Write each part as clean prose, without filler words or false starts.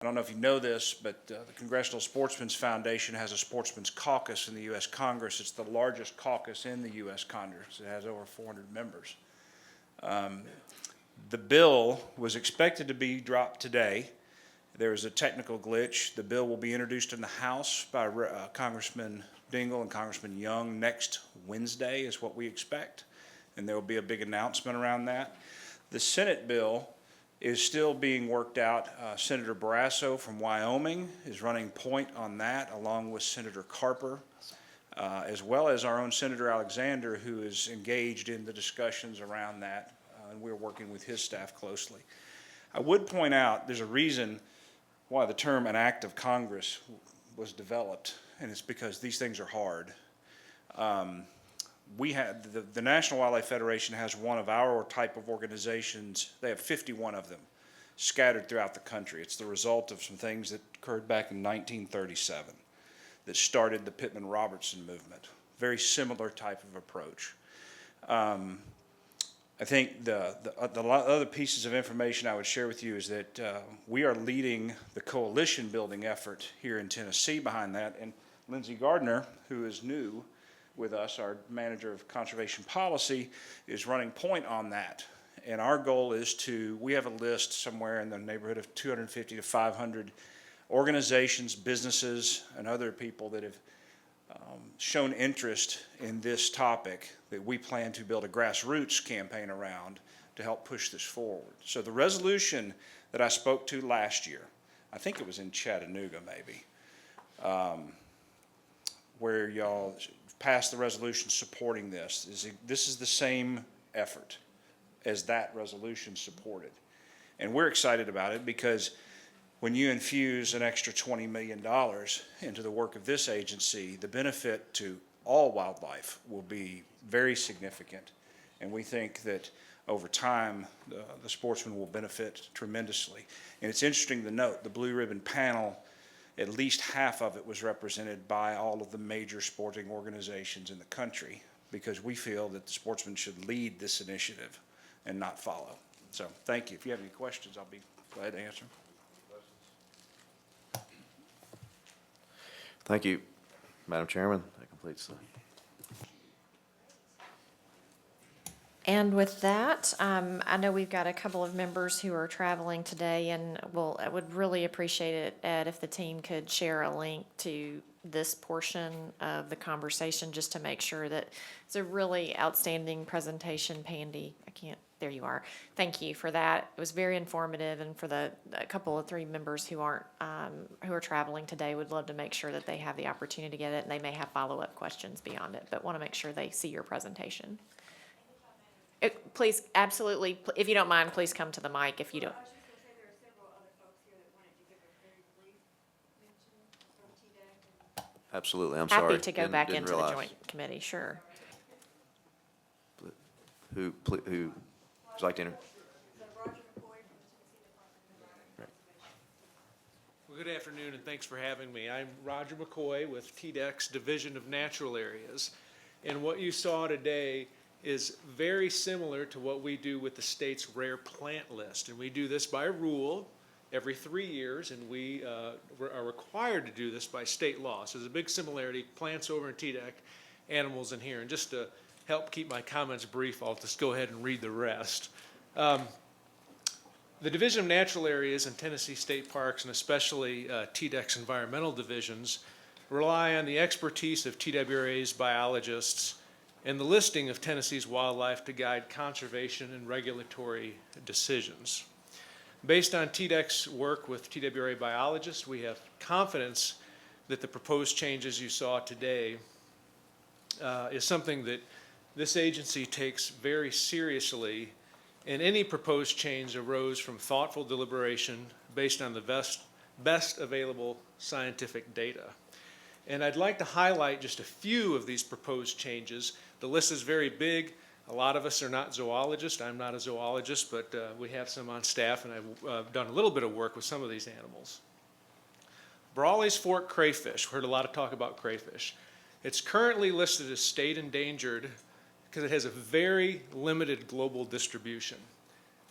I don't know if you know this, but the Congressional Sportsmen's Foundation has a sportsmen's caucus in the U.S. Congress. It's the largest caucus in the U.S. Congress. It has over 400 members. The bill was expected to be dropped today. There was a technical glitch. The bill will be introduced in the House by Congressman Dingell and Congressman Young next Wednesday is what we expect, and there will be a big announcement around that. The Senate bill is still being worked out. Senator Barrasso from Wyoming is running point on that, along with Senator Carper, as well as our own Senator Alexander, who is engaged in the discussions around that, and we're working with his staff closely. I would point out there's a reason why the term an act of Congress was developed, and it's because these things are hard. We had the National Wildlife Federation has one of our type of organizations. They have 51 of them scattered throughout the country. It's the result of some things that occurred back in 1937 that started the Pittman-Robertson movement. Very similar type of approach. I think the other pieces of information I would share with you is that we are leading the coalition building effort here in Tennessee behind that, and Lindsay Gardner, who is new with us, our manager of conservation policy, is running point on that. And our goal is we have a list somewhere in the neighborhood of 250 to 500 organizations, businesses, and other people that have shown interest in this topic that we plan to build a grassroots campaign around to help push this forward. So the resolution that I spoke to last year, I think it was in Chattanooga maybe, where y'all passed the resolution supporting this. This is the same effort as that resolution supported. And we're excited about it because when you infuse an extra $20 million into the work of this agency, the benefit to all wildlife will be very significant. And we think that over time, the sportsmen will benefit tremendously. And it's interesting to note, the Blue Ribbon panel, at least half of it was represented by all of the major sporting organizations in the country, because we feel that the sportsmen should lead this initiative and not follow. So thank you. If you have any questions, I'll be glad to answer. Thank you, Madam Chairman. That completes the. And with that, I know we've got a couple of members who are traveling today, and I would really appreciate it, Ed, if the team could share a link to this portion of the conversation just to make sure that it's a really outstanding presentation. Pandy, there you are. Thank you for that. It was very informative, and for a couple of three members who are traveling today, would love to make sure that they have the opportunity to get it, and they may have follow-up questions beyond it, but want to make sure they see your presentation. Please, absolutely, if you don't mind, please come to the mic if you don't. I was just going to say there are several other folks here that wanted to give a very brief mention from TDEC. Absolutely, I'm sorry. Happy to go back into the joint committee, sure. Who would you like to enter? Well, good afternoon, and thanks for having me. I'm Roger McCoy with TDEC's Division of Natural Areas, and what you saw today is very similar to what we do with the state's rare plant list. And we do this by rule every 3 years, and we are required to do this by state law. So there's a big similarity, plants over in TDEC, animals in here. And just to help keep my comments brief, I'll just go ahead and read the rest. The Division of Natural Areas and Tennessee State Parks, and especially TDEC's environmental divisions, rely on the expertise of TWRA's biologists and the listing of Tennessee's wildlife to guide conservation and regulatory decisions. Based on TDEC's work with TWRA biologists, we have confidence that the proposed changes you saw today is something that this agency takes very seriously, and any proposed change arose from thoughtful deliberation based on the best available scientific data. And I'd like to highlight just a few of these proposed changes. The list is very big. A lot of us are not zoologists. I'm not a zoologist, but we have some on staff, and I've done a little bit of work with some of these animals. Brawley's Fork crayfish. We heard a lot of talk about crayfish. It's currently listed as state endangered because it has a very limited global distribution.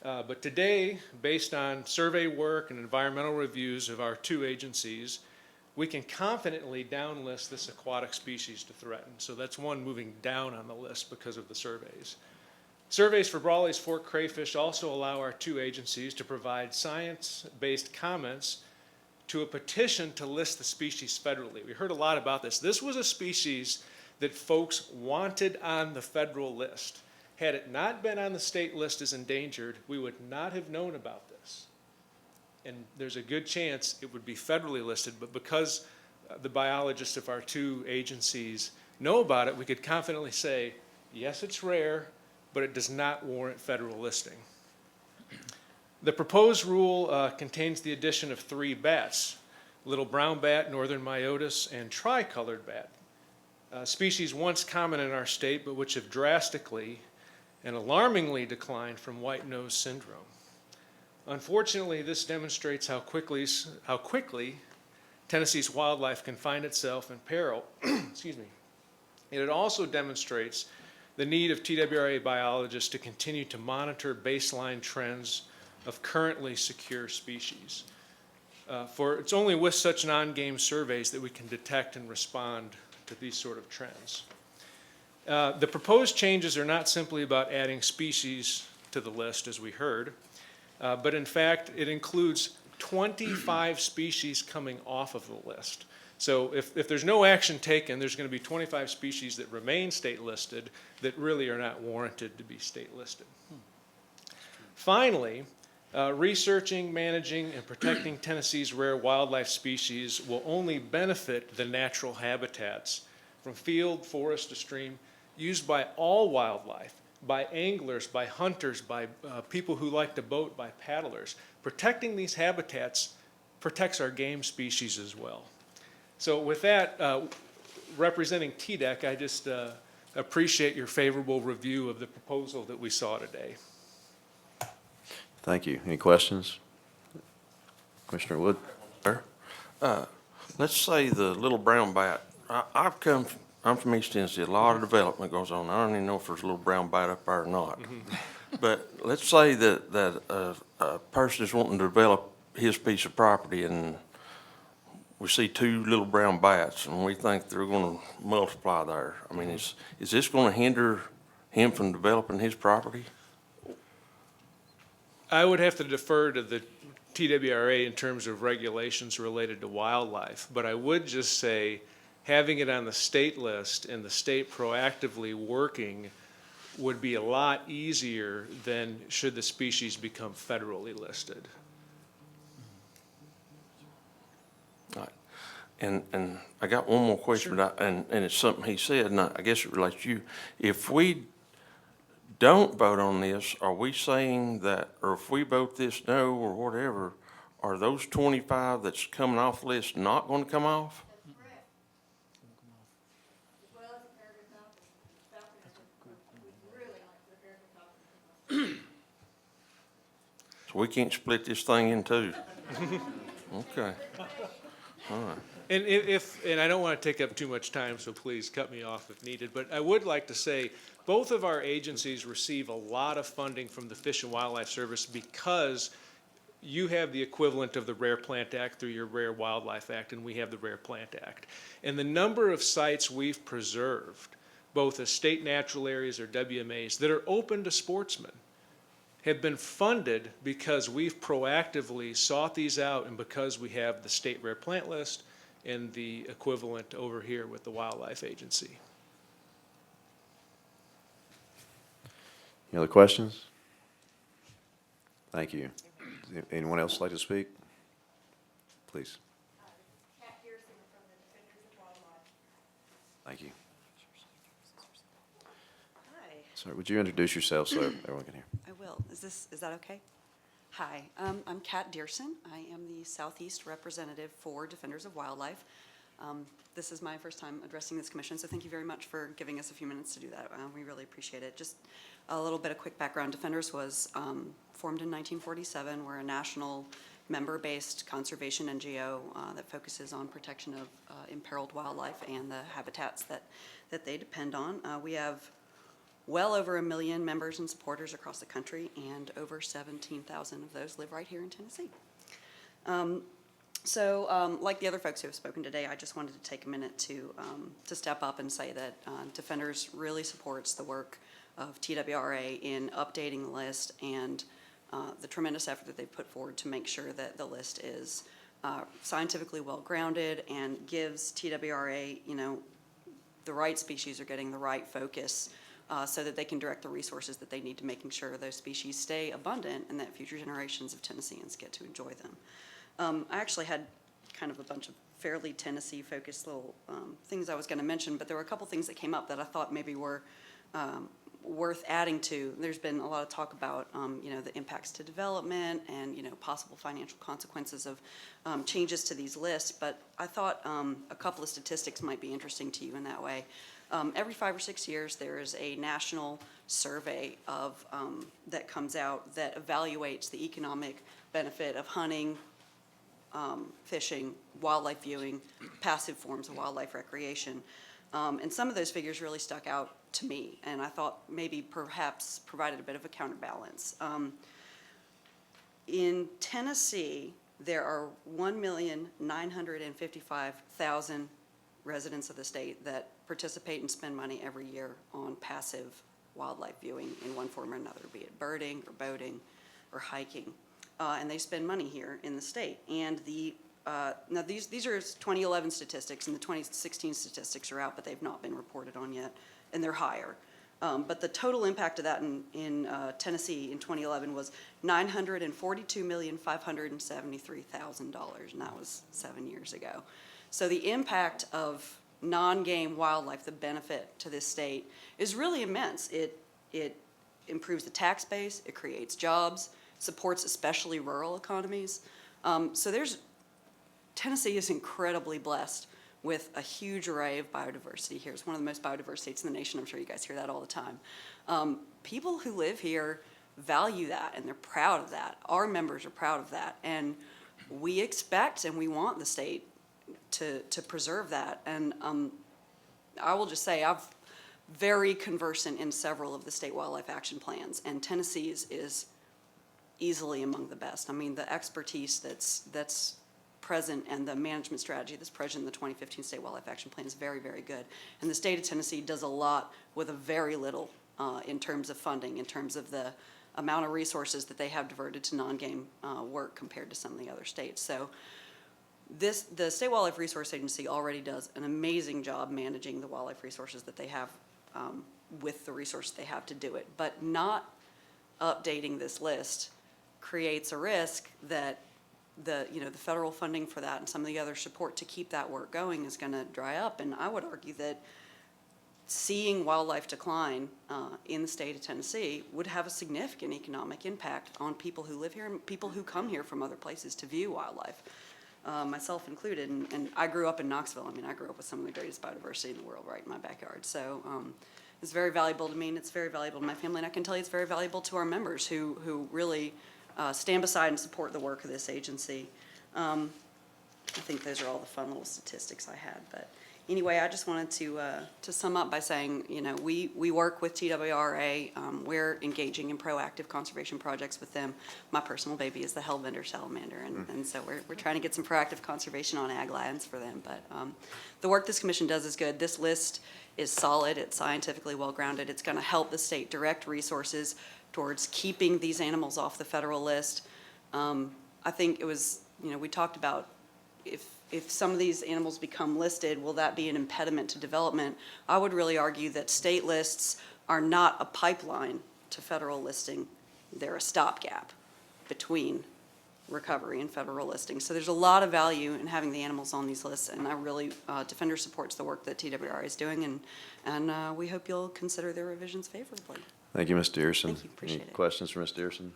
But today, based on survey work and environmental reviews of our two agencies, we can confidently downlist this aquatic species to threaten. So that's one moving down on the list because of the surveys. Surveys for Brawley's Fork crayfish also allow our two agencies to provide science-based comments to a petition to list the species federally. We heard a lot about this. This was a species that folks wanted on the federal list. Had it not been on the state list as endangered, we would not have known about this. And there's a good chance it would be federally listed, but because the biologists of our two agencies know about it, we could confidently say, yes, it's rare, but it does not warrant federal listing. The proposed rule contains the addition of 3 bats: little brown bat, northern myotis, and tricolored bat. Species once common in our state, but which have drastically and alarmingly declined from white nose syndrome. Unfortunately, this demonstrates how quickly Tennessee's wildlife can find itself in peril. Excuse me. And it also demonstrates the need of TWRA biologists to continue to monitor baseline trends of currently secure species. For it's only with such non-game surveys that we can detect and respond to these sort of trends. The proposed changes are not simply about adding species to the list, as we heard, but in fact, it includes 25 species coming off of the list. So if there's no action taken, there's going to be 25 species that remain state listed that really are not warranted to be state listed. Finally, researching, managing, and protecting Tennessee's rare wildlife species will only benefit the natural habitats from field, forest, to stream, used by all wildlife, by anglers, by hunters, by people who like to boat, by paddlers. Protecting these habitats protects our game species as well. So with that, representing TDEC, I just appreciate your favorable review of the proposal that we saw today. Thank you. Any questions? Commissioner Wood? Let's say the little brown bat. I'm from East Tennessee. A lot of development goes on. I don't even know if there's a little brown bat up there or not. But let's say that a person is wanting to develop his piece of property, and we see 2 little brown bats, and we think they're going to multiply there. I mean, is this going to hinder him from developing his property? I would have to defer to the TWRA in terms of regulations related to wildlife, but I would just say having it on the state list and the state proactively working would be a lot easier than should the species become federally listed. All right. And I got one more question, Sure. and it's something he said, and I guess it relates to you. If we don't vote on this, are we saying that, or if we vote this no or whatever, are those 25 that's coming off the list not going to come off? That's correct. As well as the peregrine falcon. Falcon is really like the peregrine falcon. So we can't split this thing in two? Okay. All right. And I don't want to take up too much time, so please cut me off if needed, but I would like to say both of our agencies receive a lot of funding from the Fish and Wildlife Service because you have the equivalent of the Rare Plant Act through your Rare Wildlife Act, and we have the Rare Plant Act. And the number of sites we've preserved, both as state natural areas or WMAs, that are open to sportsmen, have been funded because we've proactively sought these out and because we have the state rare plant list and the equivalent over here with the Wildlife Agency. Any other questions? Thank you. Does anyone else like to speak? Please. Cat Pearson from the Defenders of Wildlife. Thank you. Hi, Sir, would you introduce yourself so everyone can hear? I will. Is that okay? Hi, I'm Kat Dearson. I am the Southeast representative for Defenders of Wildlife. This is my first time addressing this commission, so thank you very much for giving us a few minutes to do that. We really appreciate it. Just a little bit of quick background. Defenders was formed in 1947. We're a national member-based conservation NGO that focuses on protection of imperiled wildlife and the habitats that they depend on. We have well over 1 million members and supporters across the country, and over 17,000 of those live right here in Tennessee. Like the other folks who have spoken today, I just wanted to take a minute to step up and say that Defenders really supports the work of TWRA in updating the list and the tremendous effort that they've put forward to make sure that the list is scientifically well-grounded and gives TWRA, the right species are getting the right focus so that they can direct the resources that they need to making sure those species stay abundant and that future generations of Tennesseans get to enjoy them. I actually had kind of a bunch of fairly Tennessee-focused little things I was going to mention, but there were a couple things that came up that I thought maybe were worth adding to. There's been a lot of talk about, the impacts to development and, possible financial consequences of changes to these lists, but I thought a couple of statistics might be interesting to you in that way. Every 5 or 6 years, there is a national survey of that comes out that evaluates the economic benefit of hunting, fishing, wildlife viewing, passive forms of wildlife recreation. And some of those figures really stuck out to me, and I thought maybe perhaps provided a bit of a counterbalance. In Tennessee, there are 1,955,000 residents of the state that participate and spend money every year on passive wildlife viewing in one form or another, be it birding or boating or hiking. And they spend money here in the state. And now these are 2011 statistics, and the 2016 statistics are out, but they've not been reported on yet, and they're higher. But the total impact of that in Tennessee in 2011 was $942,573,000, and that was 7 years ago. So the impact of non-game wildlife, the benefit to this state, is really immense. It improves the tax base, it creates jobs, supports especially rural economies. Tennessee is incredibly blessed with a huge array of biodiversity here. It's one of the most biodiverse states in the nation. I'm sure you guys hear that all the time. People who live here value that, and they're proud of that. Our members are proud of that, and we expect and we want the state to preserve that. And I will just say I'm very conversant in several of the state wildlife action plans, and Tennessee's is easily among the best. I mean, the expertise that's present and the management strategy that's present in the 2015 State Wildlife Action Plan is very, very good. And the state of Tennessee does a lot with a very little in terms of funding, in terms of the amount of resources that they have diverted to non-game work compared to some of the other states. So the State Wildlife Resource Agency already does an amazing job managing the wildlife resources that they have with the resources they have to do it. But not updating this list creates a risk that the federal funding for that and some of the other support to keep that work going is going to dry up. And I would argue that seeing wildlife decline in the state of Tennessee would have a significant economic impact on people who live here and people who come here from other places to view wildlife, myself included. And I grew up in Knoxville. I mean, I grew up with some of the greatest biodiversity in the world right in my backyard. So it's very valuable to me, and it's very valuable to my family. And I can tell you it's very valuable to our members who really stand beside and support the work of this agency. I think those are all the fun little statistics I had. But anyway, I just wanted to sum up by saying, we work with TWRA. We're engaging in proactive conservation projects with them. My personal baby is the hellbender salamander, and so we're trying to get some proactive conservation on ag lands for them. But the work this commission does is good. This list is solid. It's scientifically well-grounded. It's going to help the state direct resources towards keeping these animals off the federal list. I think it was, we talked about if some of these animals become listed, will that be an impediment to development? I would really argue that state lists are not a pipeline to federal listing. They're a stopgap between recovery and federal listing. So there's a lot of value in having the animals on these lists, and I really, Defender supports the work that TWRA is doing, and we hope you'll consider their revisions favorably. Thank you, Ms. Dearson. Thank you, appreciate Any it. questions for Ms. Dearson?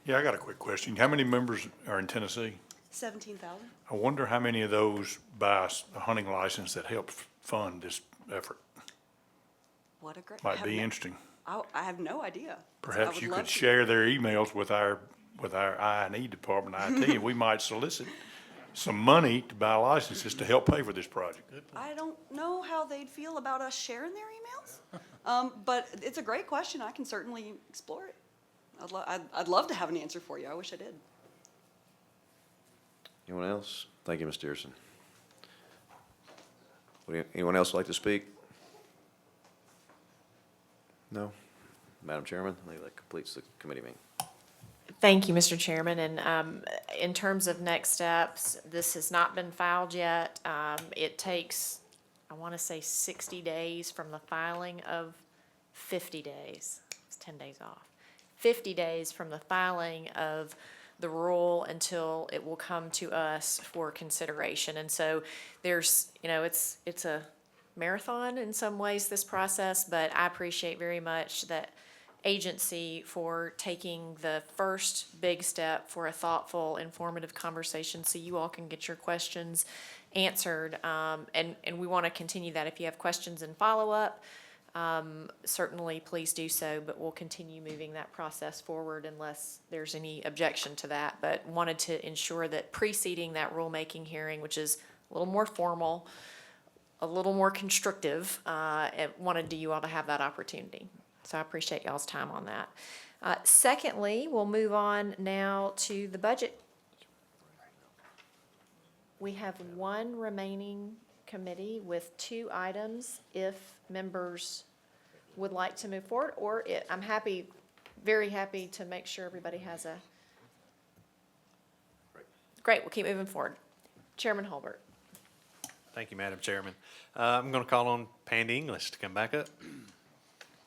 Yeah, I got a quick question. How many members are in Tennessee? 17,000? I wonder how many of those buy a hunting license that help fund this effort. What a great. Might be interesting. I have no idea. I Perhaps would you love could to. share their emails with our I&E department, IT, and we might solicit some money to buy licenses to help pay for this project. I don't know how they'd feel about us sharing their emails. But it's a great question. I can certainly explore it. I'd love to have an answer for you. I wish I did. Anyone else? Thank you, Ms. Dearson. Anyone else like to speak? No? Madam Chairman, I think that completes the committee meeting. Thank you, Mr. Chairman. And in terms of next steps, this has not been filed yet. It takes, I want to say 60 days from the filing of 50 days. It's 10 days off. 50 days from the filing of the rule until it will come to us for consideration. And so there's, it's a marathon in some ways, this process, but I appreciate very much that agency for taking the first big step for a thoughtful, informative conversation so you all can get your questions answered. And we want to continue that. If you have questions and follow-up, certainly please do so, but we'll continue moving that process forward unless there's any objection to that. But wanted to ensure that preceding that rulemaking hearing, which is a little more formal, a little more constructive, wanted you all to have that opportunity. So I appreciate y'all's time on that. Secondly, we'll move on now to the budget. We have one remaining committee with 2 items if members would like to move forward, or I'm happy, very happy to make sure everybody has a. Great, we'll keep moving forward. Chairman Holbert. Thank you, Madam Chairman. I'm going to call on Pandy English to come back up.